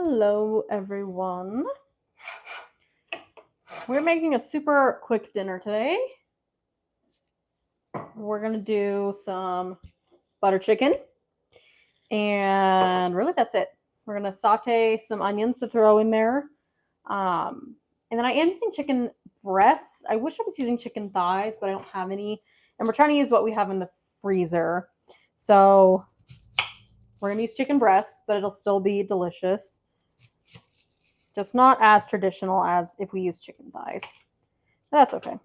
Hello, everyone. We're making a super quick dinner today. We're going to do some butter chicken, and really that's it. We're going to saute some onions to throw in there. And then I am using chicken breasts. I wish I was using chicken thighs, but I don't have any. And we're trying to use what we have in the freezer. So we're going to use chicken breasts, but it'll still be delicious. Just not as traditional as if we use chicken thighs. That's okay.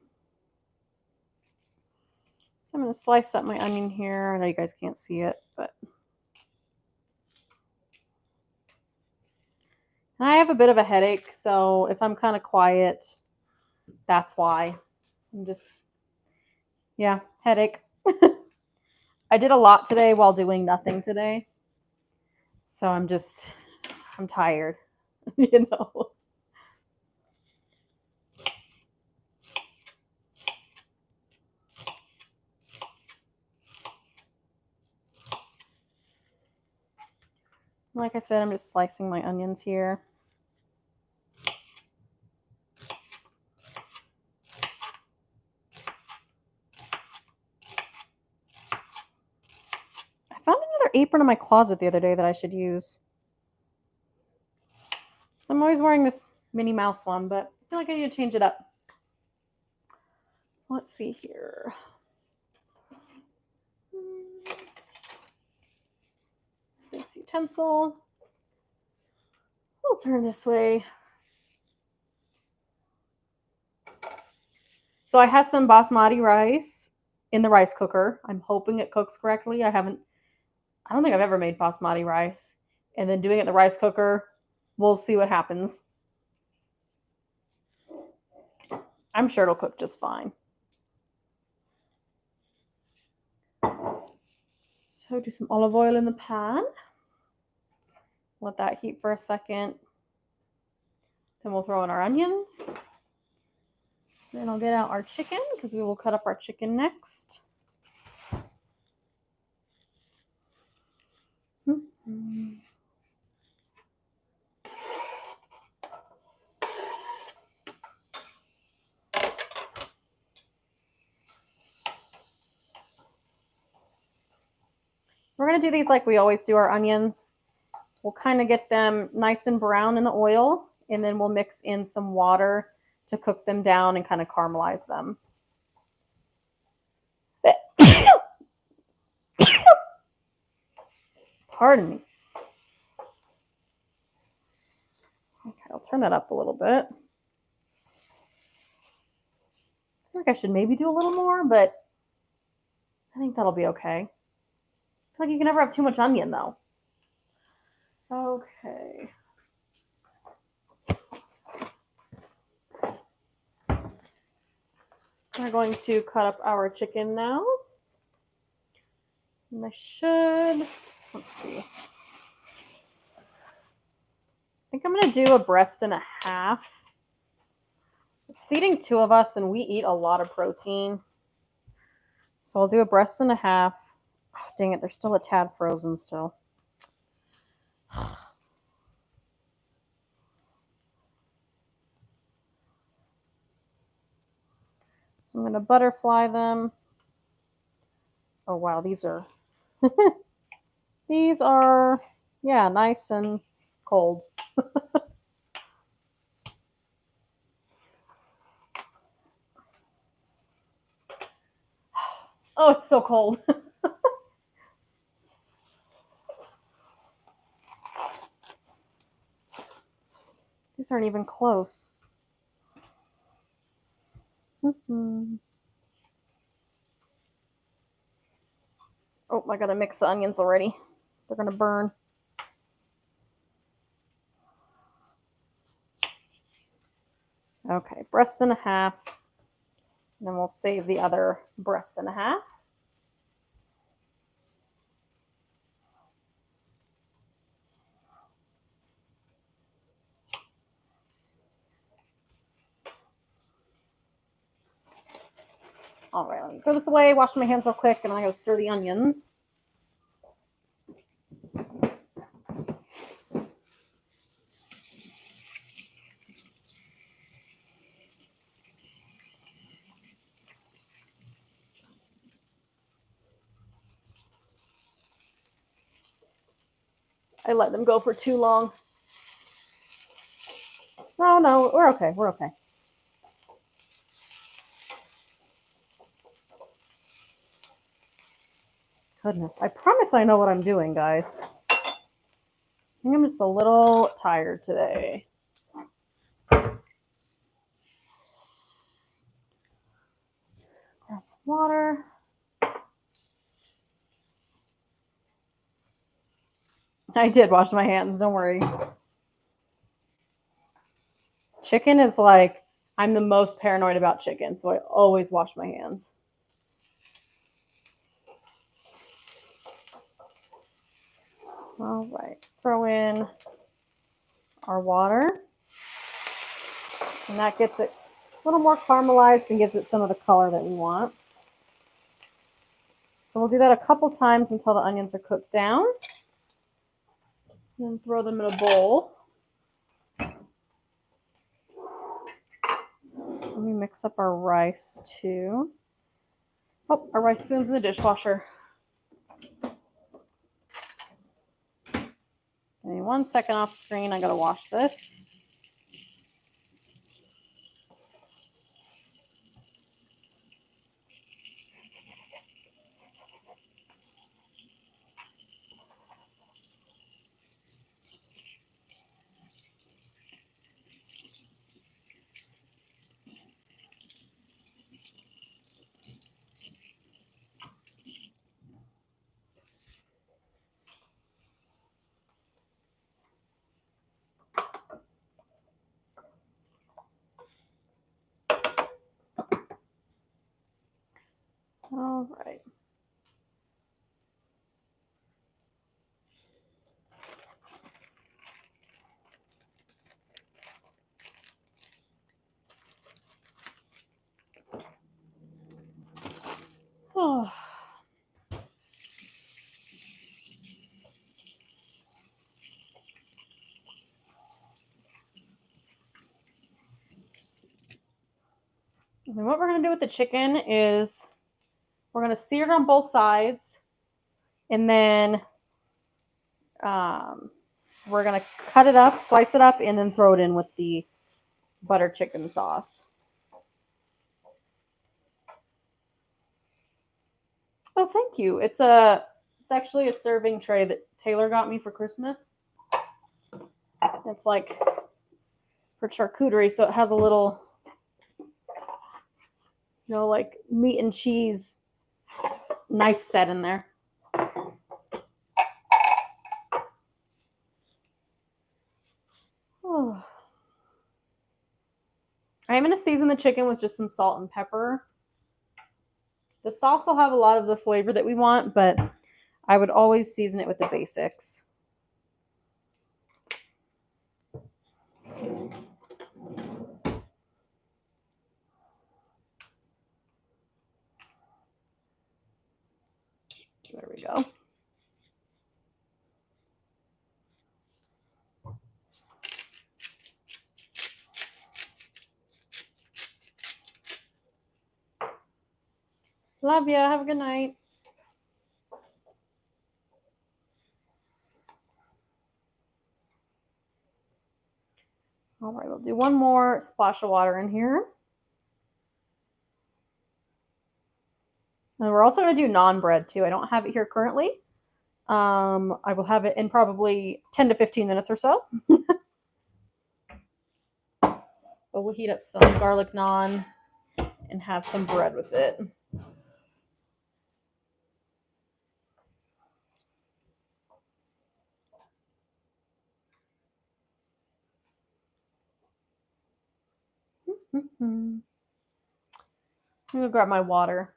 So I'm going to slice up my onion here. I know you guys can't see it, but and I have a bit of a headache, so if I'm kind of quiet, that's why. I'm just, yeah, headache. I did a lot today while doing nothing today. So I'm tired, you know. Like I said, I'm just slicing my onions here. I found another apron in my closet the other day that I should use. So I'm always wearing this Minnie Mouse one, but I feel like I need to change it up. So let's see here. This utensil. We'll turn this way. So I have some basmati rice in the rice cooker. I'm hoping it cooks correctly. I don't think I've ever made basmati rice. And then doing it in the rice cooker, we'll see what happens. I'm sure it'll cook just fine. So do some olive oil in the pan. Let that heat for a second. Then we'll throw in our onions. Then I'll get out our chicken because we will cut up our chicken next. We're going to do these like we always do our onions. We'll kind of get them nice and brown in the oil, and then we'll mix in some water to cook them down and kind of caramelize them. Pardon me. Okay, I'll turn that up a little bit. I feel like I should maybe do a little more, but I think that'll be okay. I feel like you can never have too much onion, though. Okay. We're going to cut up our chicken now. And let's see. I think I'm going to do a breast and a half. It's feeding 2 of us, and we eat a lot of protein. So I'll do a breast and a half. Oh, dang it, they're still a tad frozen still. So I'm going to butterfly them. Oh, wow, these are yeah, nice and cold. Oh, it's so cold. These aren't even close. Oh, I gotta mix the onions already. They're gonna burn. Okay, breast and a half. And then we'll save the other breast and a half. All right, let me throw this away, wash my hands real quick, and I'm gonna stir the onions. I let them go for too long. No, we're okay. We're okay. Goodness, I promise I know what I'm doing, guys. I think I'm just a little tired today. Grab some water. I did wash my hands, don't worry. Chicken is like, I'm the most paranoid about chicken, so I always wash my hands. All right, throw in our water. And that gets it a little more caramelized and gives it some of the color that we want. So we'll do that a couple times until the onions are cooked down. Then throw them in a bowl. Let me mix up our rice too. Oh, our rice spoon's in the dishwasher. Give me 1 second off screen. I gotta wash this. All right. Oh. And what we're going to do with the chicken is we're going to sear it on both sides, and then we're going to cut it up, slice it up, and then throw it in with the butter chicken sauce. Oh, thank you. It's actually a serving tray that Taylor got me for Christmas. It's like for charcuterie, so it has a little, like meat and cheese knife set in there. Oh. I'm going to season the chicken with just some salt and pepper. The sauce will have a lot of the flavor that we want, but I would always season it with the basics. There we go. Love ya. Have a good night. All right, we'll do one more splash of water in here. And we're also going to do naan bread too. I don't have it here currently. I will have it in probably 10 to 15 minutes or so. But we'll heat up some garlic naan and have some bread with it. I'm going to grab my water.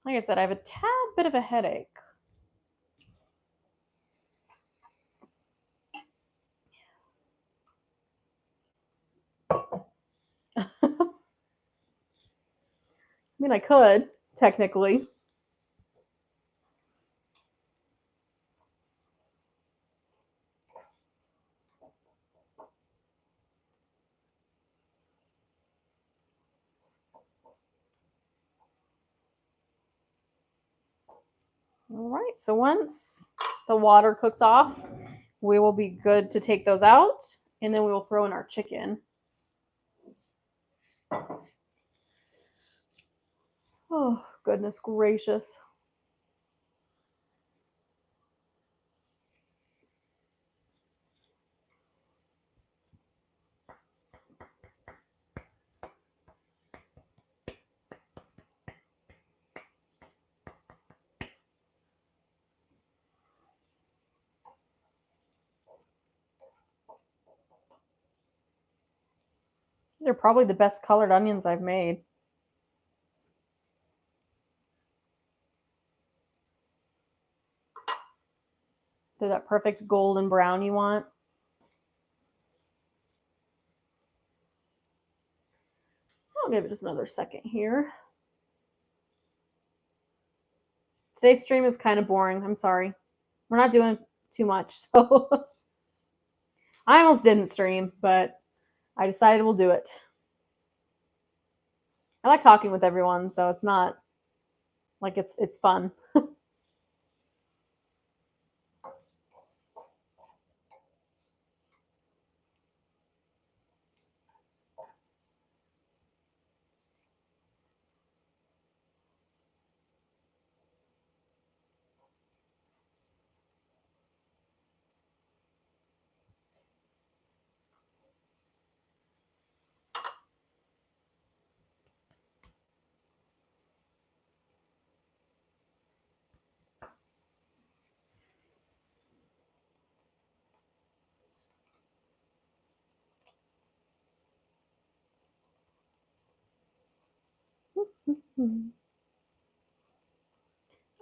Like I said, I have a tad bit of a headache. I mean, I could, technically. All right, so once the water cooks off, we will be good to take those out, and then we will throw in our chicken. Oh, goodness gracious. These are probably the best colored onions I've made. They're that perfect golden brown you want. I'll give it just another second here. Today's stream is kind of boring. I'm sorry. We're not doing too much, so I almost didn't stream, but I decided we'll do it. I like talking with everyone, so it's not like it's fun.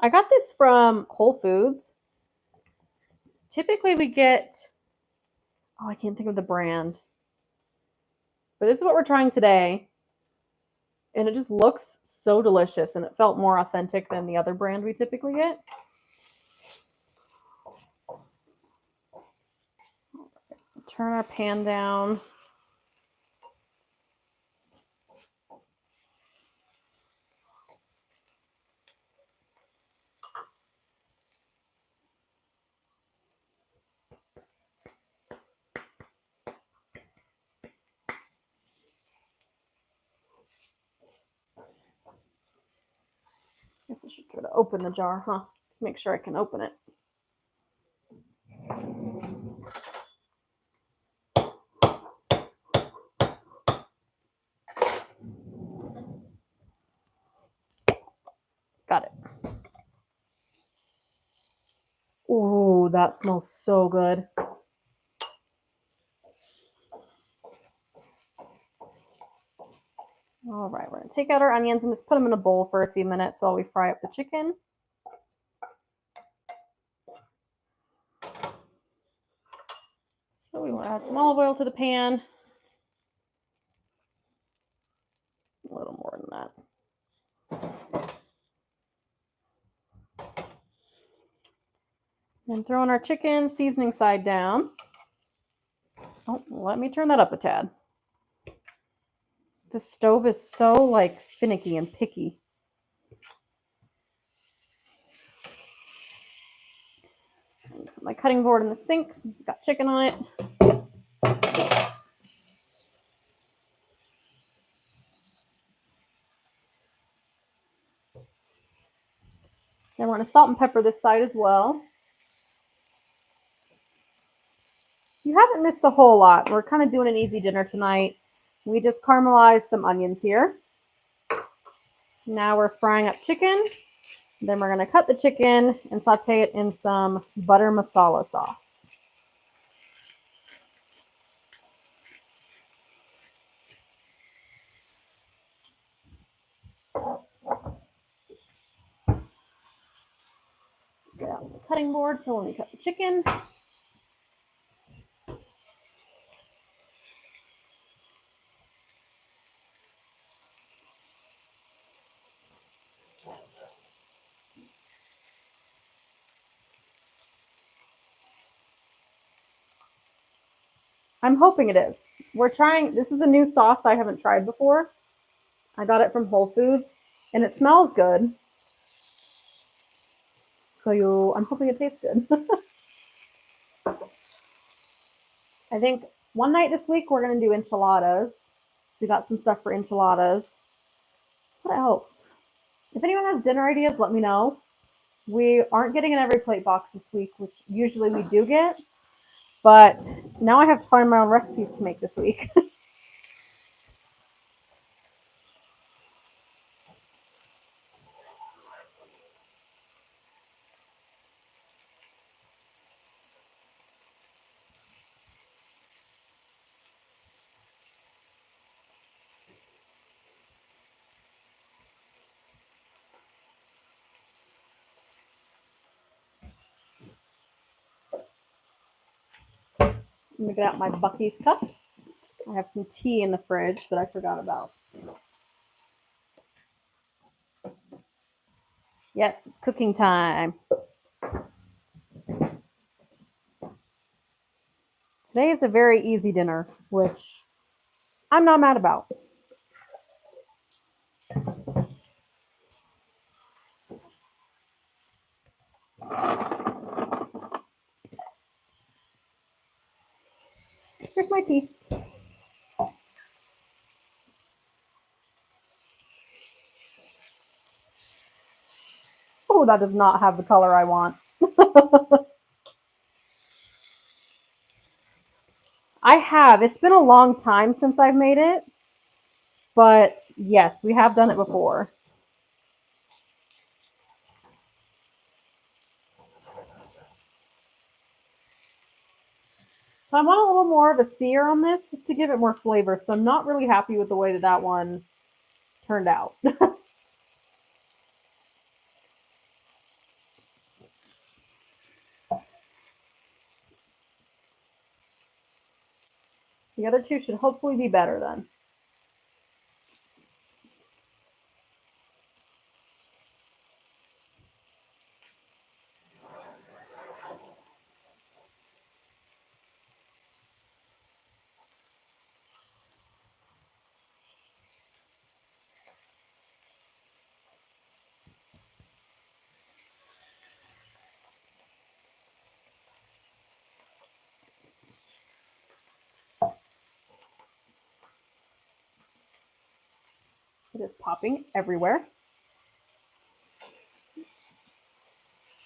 I got this from Whole Foods. Typically we get, I can't think of the brand. But this is what we're trying today. And it just looks so delicious, and it felt more authentic than the other brand we typically get. Turn our pan down. Guess I should try to open the jar, huh? Let's make sure I can open it. Got it. Ooh, that smells so good. All right, we're gonna take out our onions and just put them in a bowl for a few minutes while we fry up the chicken. So we will add some olive oil to the pan. A little more than that. And throw in our chicken, seasoning side down. Oh, let me turn that up a tad. The stove is so like finicky and picky. Put my cutting board in the sink since it's got chicken on it. Then we're going to salt and pepper this side as well. You haven't missed a whole lot. We're kind of doing an easy dinner tonight. We just caramelized some onions here. Now we're frying up chicken. Then we're going to cut the chicken and saute it in some butter masala sauce. Get out the cutting board for when we cut the chicken. I'm hoping it is. We're trying, this is a new sauce I haven't tried before. I got it from Whole Foods, and it smells good. So I'm hoping it tastes good. I think one night this week we're going to do enchiladas. So we got some stuff for enchiladas. What else? If anyone has dinner ideas, let me know. We aren't getting an every plate box this week, which usually we do get. But now I have to find my own recipes to make this week. I'm going to get out my Buc-ee's cup. I have some tea in the fridge that I forgot about. Yes, it's cooking time. Today is a very easy dinner, which I'm not mad about. Here's my tea. Oh, that does not have the color I want. I have. It's been a long time since I've made it. But yes, we have done it before. So I want a little more of a sear on this just to give it more flavor. So I'm not really happy with the way that that one turned out. The other two should hopefully be better then. It is popping everywhere.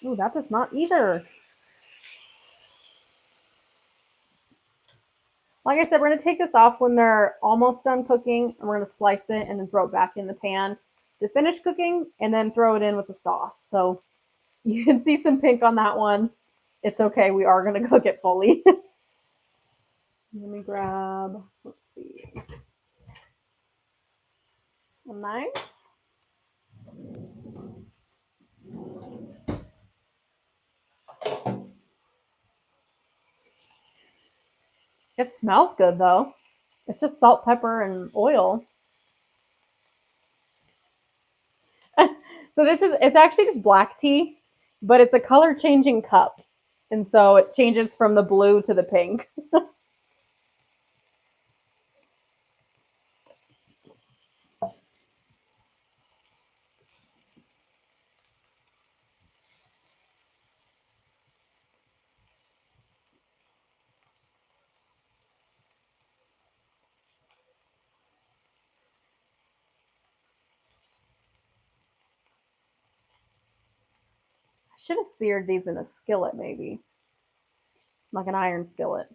Ooh, that does not either. Like I said, we're going to take this off when they're almost done cooking, and we're going to slice it and then throw it back in the pan to finish cooking, and then throw it in with the sauce. So you can see some pink on that one. It's okay. We are going to cook it fully. Let me grab, let's see, a knife. It smells good though. It's just salt, pepper, and oil. So it's actually just black tea, but it's a color changing cup. And so it changes from the blue to the pink. I should have seared these in a skillet, maybe, like an iron skillet.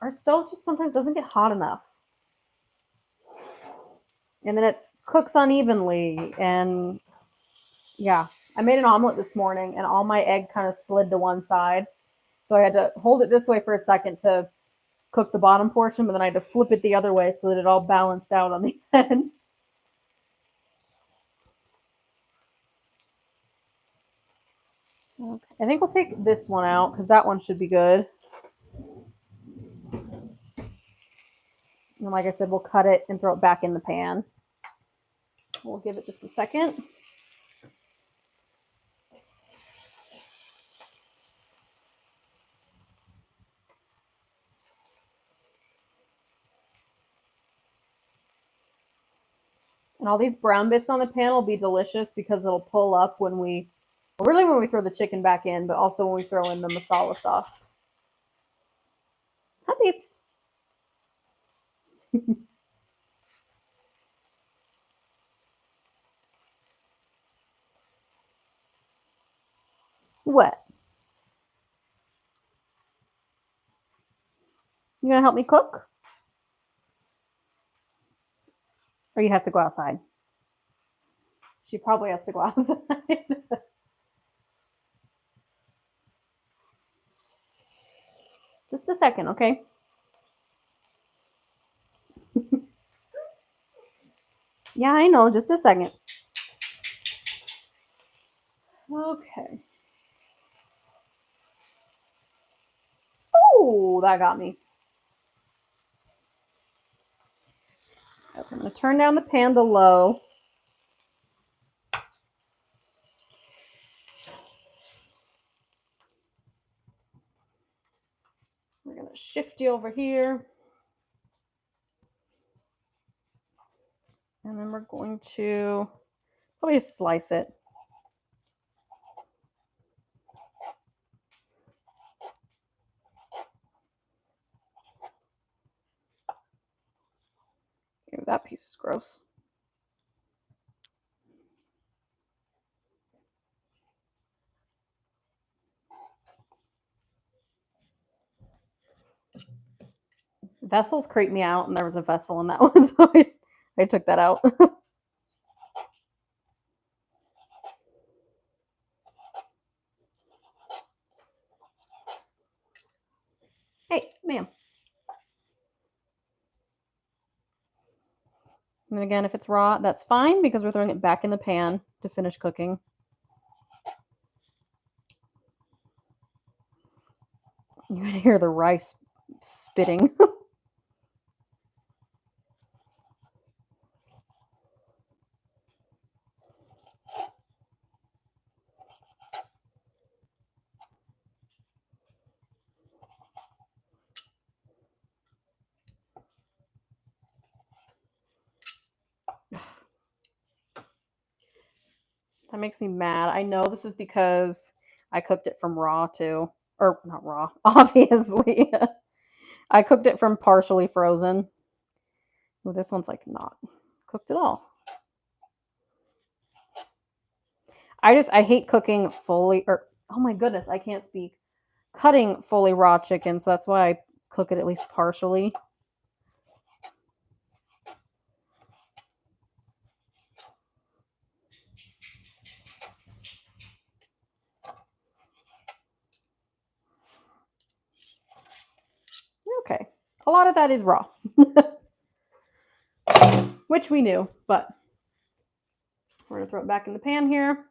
Our stove just sometimes doesn't get hot enough. And then it cooks unevenly. And yeah, I made an omelet this morning and all my egg kind of slid to one side. So I had to hold it this way for a second to cook the bottom portion, but then I had to flip it the other way so that it all balanced out on the end. Okay. I think we'll take this one out because that one should be good. And like I said, we'll cut it and throw it back in the pan. We'll give it just a second. And all these brown bits on the pan will be delicious because it'll pull up when we throw the chicken back in, but also when we throw in the masala sauce. peeps. What? You gonna help me cook? Or you have to go outside? She probably has to go outside. Just a second, okay? Yeah, I know. Just a second. Okay. Oh, that got me. Okay, I'm going to turn down the pan to low. We're going to shift you over here. And then we're going to probably slice it. Ew, that piece is gross. Vessels creep me out, and there was a vessel in that one, so I took that out. Hey, ma'am. And again, if it's raw, that's fine because we're throwing it back in the pan to finish cooking. You can hear the rice spitting. That makes me mad. I know this is because I cooked it from raw too. Or not raw, obviously. I cooked it from partially frozen. Well, this one's like not cooked at all. I hate cooking fully, or oh my goodness, I can't speak. Cutting fully raw chicken, so that's why I cook it at least partially. Okay. A lot of that is raw. Which we knew, but we're gonna throw it back in the pan here.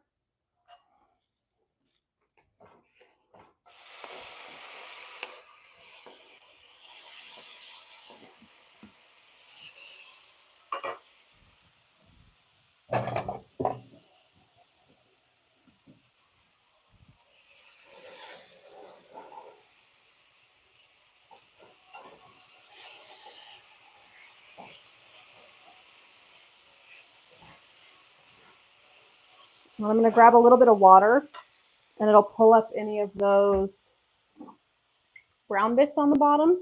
And I'm gonna grab a little bit of water and it'll pull up any of those brown bits on the bottom.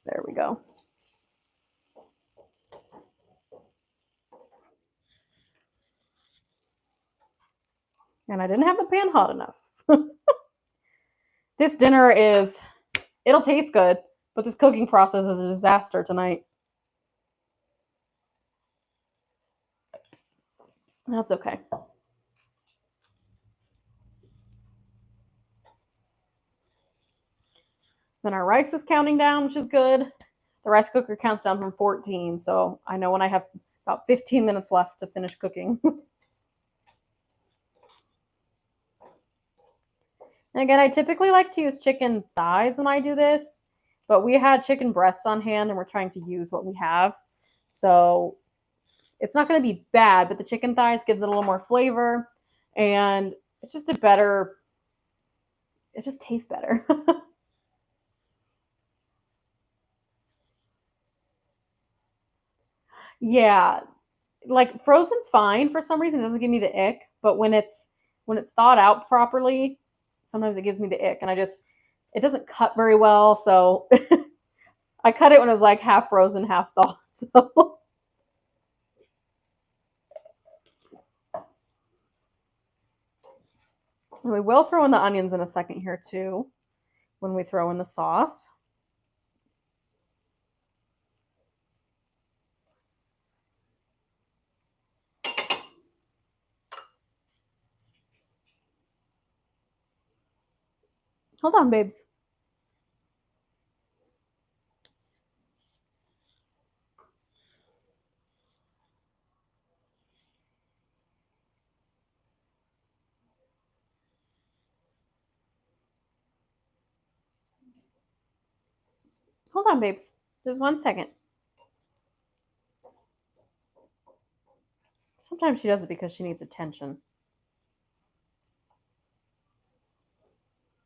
There we go. And I didn't have the pan hot enough. This dinner it'll taste good, but this cooking process is a disaster tonight. That's okay. Then our rice is counting down, which is good. The rice cooker counts down from 14, so I know when I have about 15 minutes left to finish cooking. And again, I typically like to use chicken thighs when I do this, but we had chicken breasts on hand and we're trying to use what we have. So it's not going to be bad, but the chicken thighs gives it a little more flavor and it's just it just tastes better. Yeah, like frozen's fine for some reason. It doesn't give me the ick, but when it's thawed out properly, sometimes it gives me the ick, and it doesn't cut very well. So I cut it when it was like half frozen, half thawed. So and we will throw in the onions in a second here too when we throw in the sauce. Hold on, babes. Hold on, babes. Just 1 second. Sometimes she does it because she needs attention.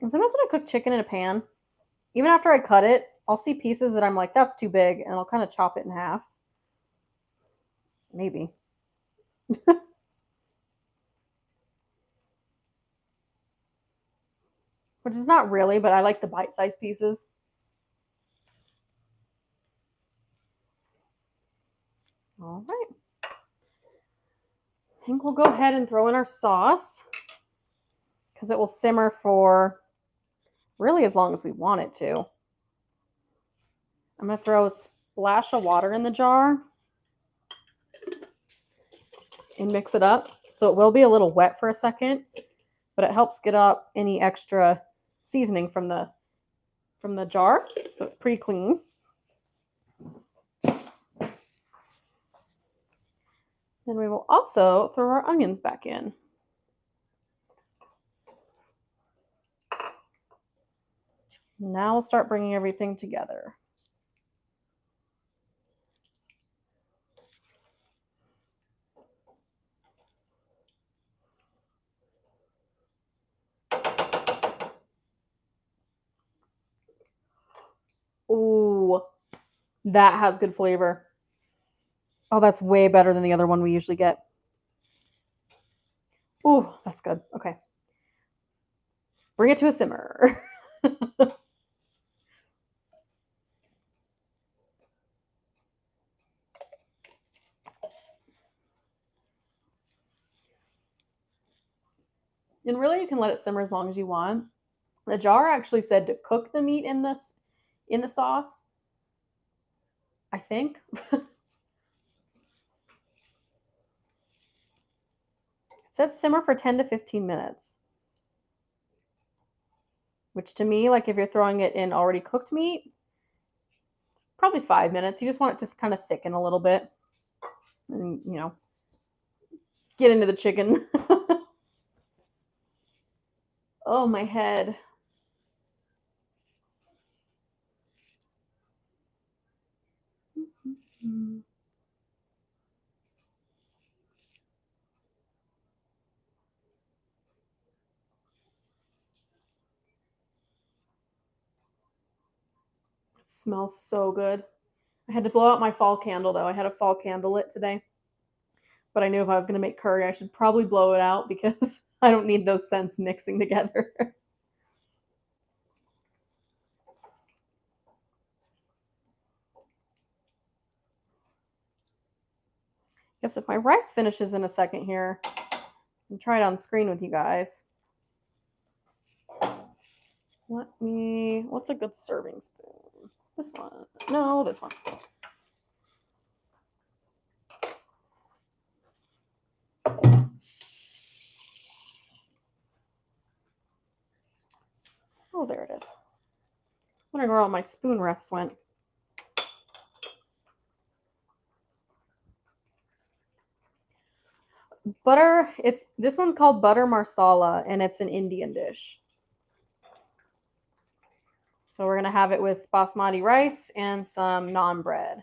And sometimes when I cook chicken in a pan, even after I cut it, I'll see pieces that I'm like, that's too big, and I'll kind of chop it in half. Maybe. Which is not really, but I like the bite-sized pieces. All right. I think we'll go ahead and throw in our sauce because it will simmer for really as long as we want it to. I'm going to throw a splash of water in the jar and mix it up. So it will be a little wet for a second, but it helps get up any extra seasoning from the jar. So it's pretty clean. Then we will also throw our onions back in. Now we'll start bringing everything together. Ooh, that has good flavor. Oh, that's way better than the other one we usually get. Ooh, that's good. Okay. Bring it to a simmer. And really, you can let it simmer as long as you want. The jar actually said to cook the meat in the sauce. I think. It said simmer for 10 to 15 minutes. Which to me, like if you're throwing it in already cooked meat, probably 5 minutes. You just want it to kind of thicken a little bit. And, get into the chicken. Oh, my head. It smells so good. I had to blow out my fall candle though. I had a fall candle lit today. But I knew if I was going to make curry, I should probably blow it out because I don't need those scents mixing together. Guess if my rice finishes in a second here, I'll try it on screen with you guys. What's a good serving spoon? This one. No, this one. Oh, there it is. I'm wondering where all my spoon rests went. Butter, this one's called butter marsala, and it's an Indian dish. So we're gonna have it with basmati rice and some naan bread.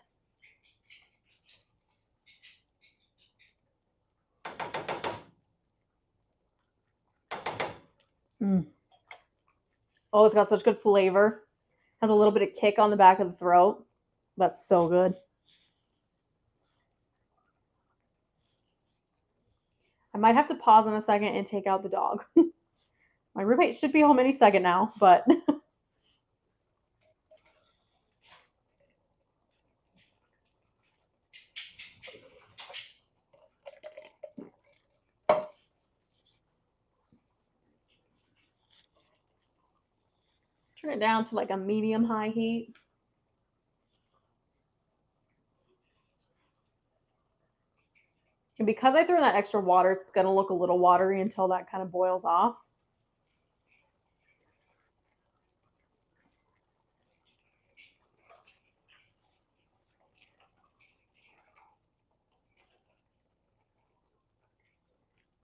Oh, it's got such good flavor. Has a little bit of kick on the back of the throat. That's so good. I might have to pause in a second and take out the dog. My roommate should be home any second now, but turn it down to like a medium high heat. And because I threw in that extra water, it's going to look a little watery until that kind of boils off.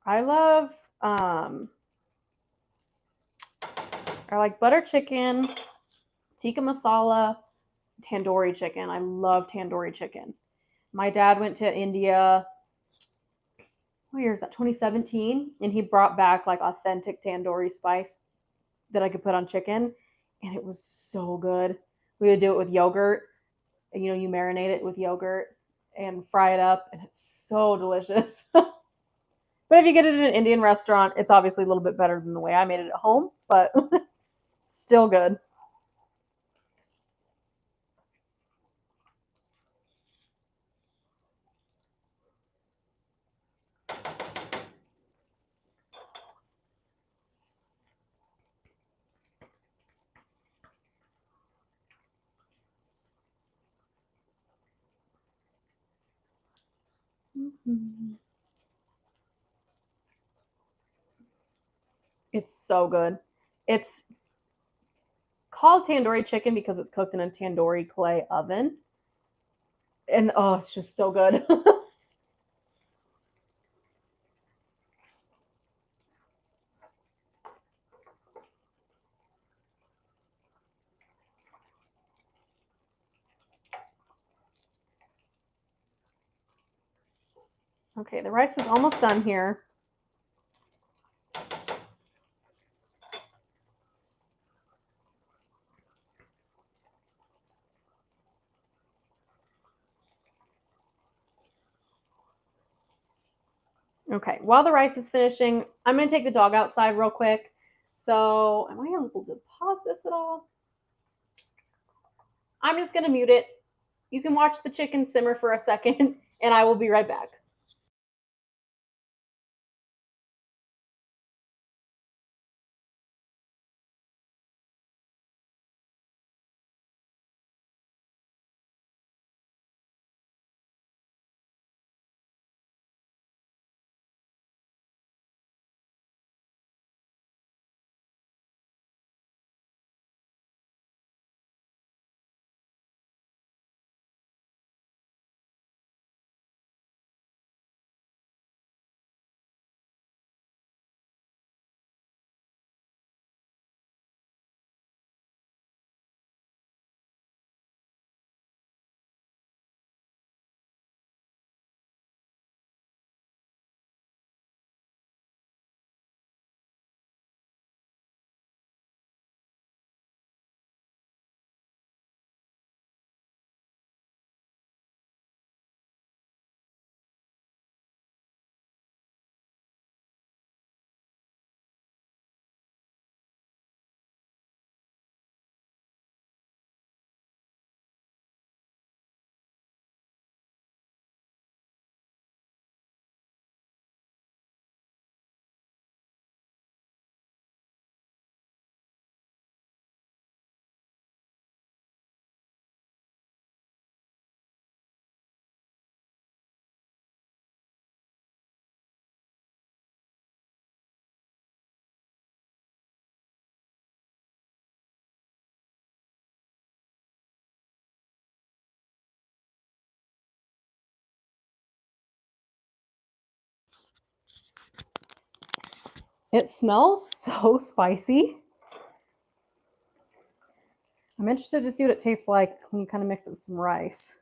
I love, I like butter chicken, tikka masala, tandoori chicken. I love tandoori chicken. My dad went to India, what year is that? 2017, and he brought back like authentic tandoori spice that I could put on chicken, and it was so good. We would do it with yogurt. You know, you marinate it with yogurt and fry it up, and it's so delicious. But if you get it at an Indian restaurant, it's obviously a little bit better than the way I made it at home, but still good. It's so good. It's called tandoori chicken because it's cooked in a tandoori clay oven. And oh, it's just so good. Okay, the rice is almost done here. Okay, while the rice is finishing, I'm going to take the dog outside real quick. So, am I able to pause this at all? I'm just going to mute it. You can watch the chicken simmer for a second, and I will be right back. It smells so spicy. I'm interested to see what it tastes like when you kind of mix it with some rice,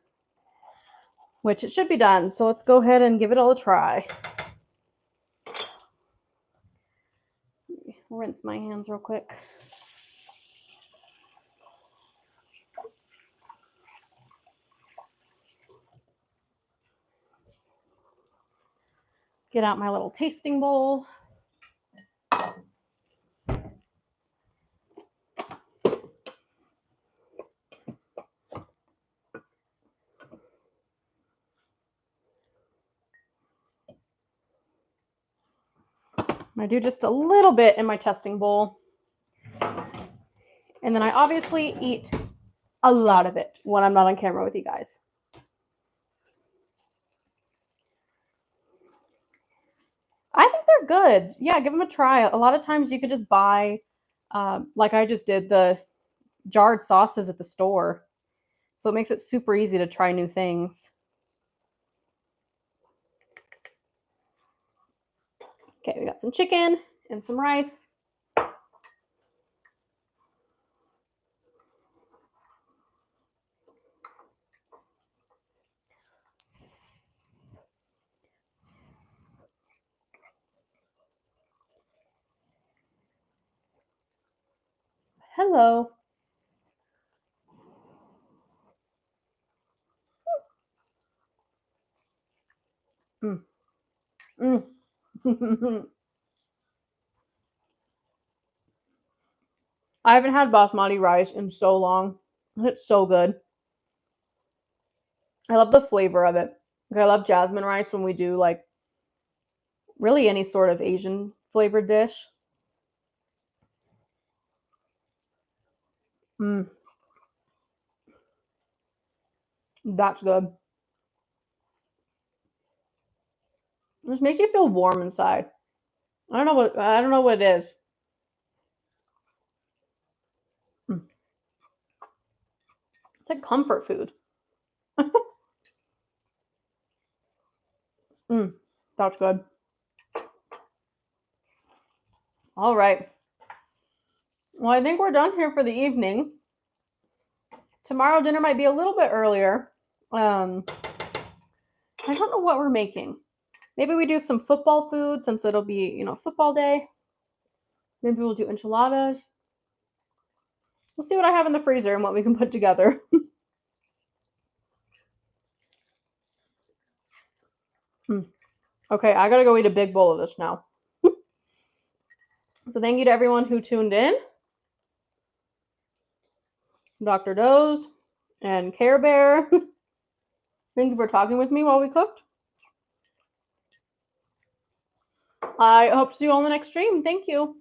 which it should be done. So let's go ahead and give it all a try. Rinse my hands real quick. Get out my little tasting bowl. I do just a little bit in my testing bowl. And then I obviously eat a lot of it when I'm not on camera with you guys. I think they're good. Yeah, give them a try. A lot of times you could just buy, like I just did, the jarred sauces at the store. So it makes it super easy to try new things. Okay, we got some chicken and some rice. Hello. Mm. Mm. I haven't had basmati rice in so long. It's so good. I love the flavor of it. I love jasmine rice when we do like really any sort of Asian flavored dish. Mm, that's good. It just makes you feel warm inside. I don't know what it is. Mm, it's like comfort food. Mm, that's good. All right. Well, I think we're done here for the evening. Tomorrow dinner might be a little bit earlier. I don't know what we're making. Maybe we do some football food since it'll be, football day. Maybe we'll do enchiladas. We'll see what I have in the freezer and what we can put together. Okay, I gotta go eat a big bowl of this now. So thank you to everyone who tuned in. Dr. Doze and Care Bear. Thank you for talking with me while we cooked. I hope to see you on the next stream. Thank you.